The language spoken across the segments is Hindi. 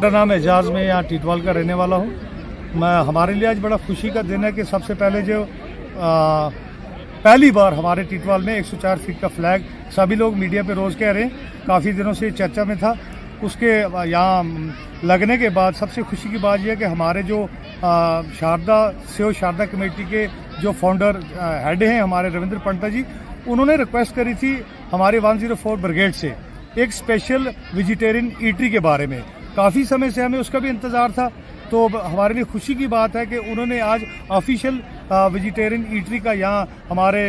मेरा नाम एजाज, मैं यहाँ टीटवाल का रहने वाला हूँ। हमारे लिए आज बड़ा खुशी का दिन है कि सबसे पहले जो पहली बार हमारे टीटवाल में 104 फीट का फ्लैग, सभी लोग मीडिया पे रोज़ कह रहे हैं, काफ़ी दिनों से चर्चा में था, उसके यहाँ लगने के बाद सबसे खुशी की बात यह है कि हमारे जो शारदा कमेटी के जो फाउंडर हेड हैं हमारे रविंद्र पंडित जी, उन्होंने रिक्वेस्ट करी थी हमारे 104 ब्रिगेड से एक स्पेशल वेजिटेरियन ईटरी के बारे में। काफ़ी समय से हमें उसका भी इंतज़ार था, तो हमारे लिए खुशी की बात है कि उन्होंने आज ऑफिशियल वेजिटेरियन ईटरी का यहाँ हमारे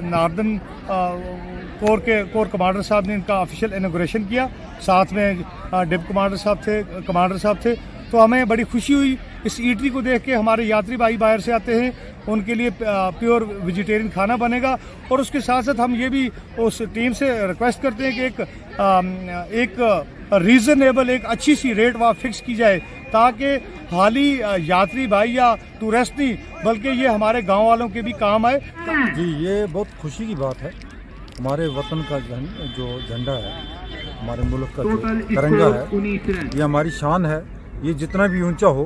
नॉर्दर्न कोर कमांडर साहब ने इनका ऑफिशियल इनॉग्रेशन किया, साथ में डिप कमांडर साहब थे। तो हमें बड़ी खुशी हुई इस ईटरी को देख के। हमारे यात्री भाई बाहर से आते हैं, उनके लिए प्योर वेजिटेरियन खाना बनेगा, और उसके साथ साथ हम ये भी उस टीम से रिक्वेस्ट करते हैं कि एक रीजनेबल, एक अच्छी सी रेट वहाँ फिक्स की जाए, ताकि हाली यात्री भाई या टूरिस्ट नहीं बल्कि ये हमारे गांव वालों के भी काम आए। जी, ये बहुत खुशी की बात है। हमारे वतन का जो झंडा है, हमारे मुल्क का जो तिरंगा है, ये हमारी शान है। ये जितना भी ऊंचा हो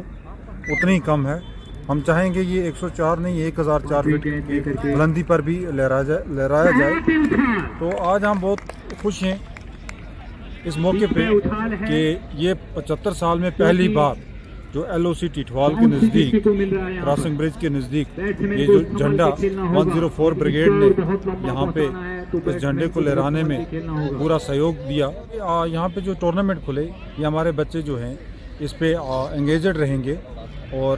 उतनी ही कम है। हम चाहेंगे ये 104 नहीं 1004 फीट की बुलंदी पर भी लहराया जाए। तो आज हम बहुत खुश हैं इस मौके पे कि ये 75 साल में पहली बार जो LOC टीटवाल के नज़दीक, क्रॉसिंग ब्रिज के नज़दीक, ये जो झंडा 104 ब्रिगेड ने यहाँ पे इस झंडे को लहराने में पूरा सहयोग दिया। यहाँ पे जो टूर्नामेंट खुले, ये हमारे बच्चे जो हैं इस पे एंगेजड रहेंगे, और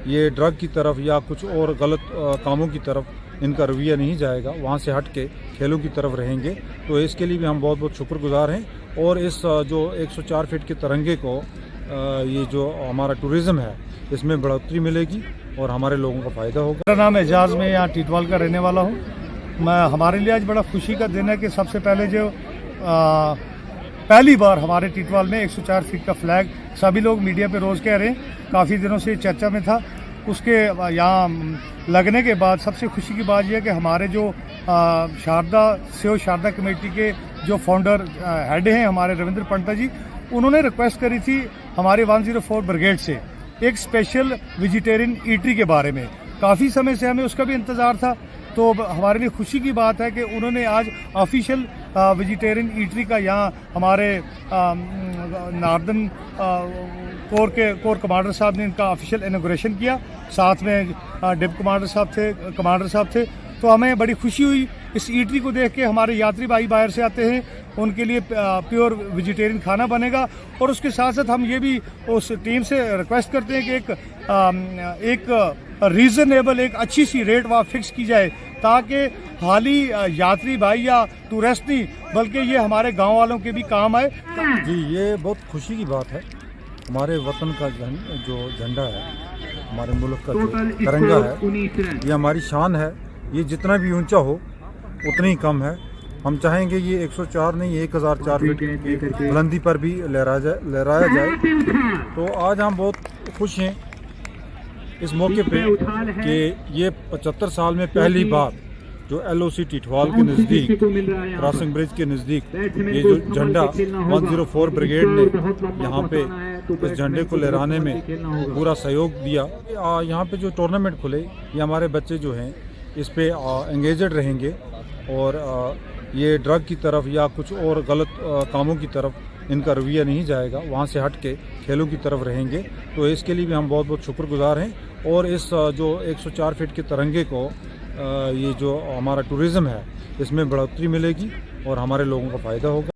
ये ड्रग की तरफ या कुछ और गलत कामों की तरफ इनका रवैया नहीं जाएगा, वहाँ से हट के खेलों की तरफ रहेंगे। तो इसके लिए भी हम बहुत बहुत शुक्रगुजार हैं। और इस जो 104 फीट के तिरंगे को ये जो हमारा टूरिज़्म है, इसमें बढ़ोतरी मिलेगी और हमारे लोगों का फ़ायदा होगा। मेरा नाम एजाज, मैं यहाँ टीटवाल का रहने वाला हूँ। हमारे लिए आज बड़ा खुशी का दिन है कि सबसे पहले जो पहली बार हमारे टीटवाल में 104 फीट का फ्लैग, सभी लोग मीडिया पे रोज़ कह रहे हैं, काफ़ी दिनों से चर्चा में था, उसके यहाँ लगने के बाद सबसे खुशी की बात यह है कि हमारे जो शारदा कमेटी के जो फाउंडर हेड हैं हमारे रविंद्र पंडित जी, उन्होंने रिक्वेस्ट करी थी हमारे 104 ब्रिगेड से एक स्पेशल वेजिटेरियन ईटरी के बारे में। काफ़ी समय से हमें उसका भी इंतज़ार था, तो हमारे लिए खुशी की बात है कि उन्होंने आज ऑफिशियल वेजिटेरियन ईटरी का यहाँ हमारे नॉर्दर्न कोर कमांडर साहब ने इनका ऑफिशियल इनॉग्रेशन किया, साथ में डिप कमांडर साहब थे। तो हमें बड़ी खुशी हुई इस ईटरी को देख के। हमारे यात्री भाई बाहर से आते हैं, उनके लिए प्योर वेजिटेरियन खाना बनेगा, और उसके साथ साथ हम ये भी उस टीम से रिक्वेस्ट करते हैं कि एक रीजनेबल, एक अच्छी सी रेट वहाँ फिक्स की जाए, ताकि हाली यात्री भाई या टूरिस्ट नहीं बल्कि ये हमारे गांव वालों के भी काम आए। जी, ये बहुत खुशी की बात है। हमारे वतन का जो झंडा है, हमारे मुल्क का जो तिरंगा है, ये हमारी शान है। ये जितना भी ऊंचा हो उतनी ही कम है। हम चाहेंगे ये 104 नहीं 1004 फीट की बुलंदी पर भी लहराया जाए। तो आज हम बहुत खुश हैं इस मौके पे कि ये 75 साल में पहली बार जो LOC टीटवाल के नज़दीक, क्रॉसिंग ब्रिज के नज़दीक, ये जो झंडा 104 ब्रिगेड ने यहाँ पे इस झंडे को लहराने में पूरा सहयोग दिया। यहाँ पे जो टूर्नामेंट खुले, ये हमारे बच्चे जो हैं इस पे एंगेजड रहेंगे, और ये ड्रग की तरफ या कुछ और गलत कामों की तरफ इनका रवैया नहीं जाएगा, वहाँ से हट के खेलों की तरफ रहेंगे। तो इसके लिए भी हम बहुत बहुत शुक्रगुजार हैं। और इस जो 104 फीट के तिरंगे को ये जो हमारा टूरिज़्म है, इसमें बढ़ोतरी मिलेगी और हमारे लोगों का फ़ायदा होगा।